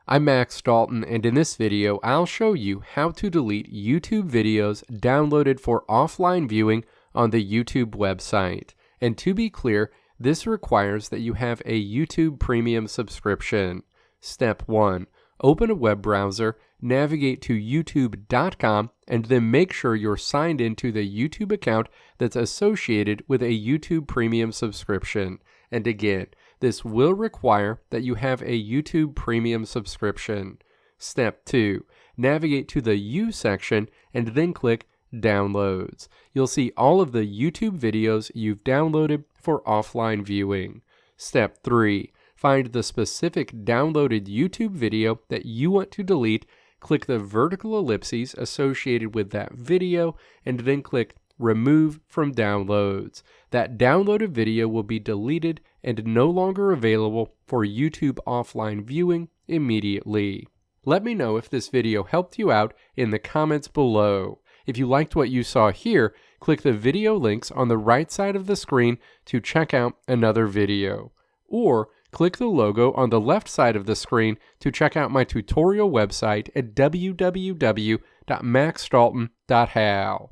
I'm Max Dalton, and in this video, I'll show you how to delete YouTube videos downloaded for offline viewing on the YouTube website. And to be clear, this requires that you have a YouTube Premium subscription. Step 1. Open a web browser, navigate to youtube.com, and then make sure you're signed into the YouTube account that's associated with a YouTube Premium subscription. And again, this will require that you have a YouTube Premium subscription. Step 2. Navigate to the You section and then click Downloads. You'll see all of the YouTube videos you've downloaded for offline viewing. Step 3. Find the specific downloaded YouTube video that you want to delete, click the vertical ellipses associated with that video, and then click Remove from Downloads. That downloaded video will be deleted and no longer available for YouTube offline viewing immediately. Let me know if this video helped you out in the comments below. If you liked what you saw here, click the video links on the right side of the screen to check out another video. Or click the logo on the left side of the screen to check out my tutorial website at www.maxdalton.how.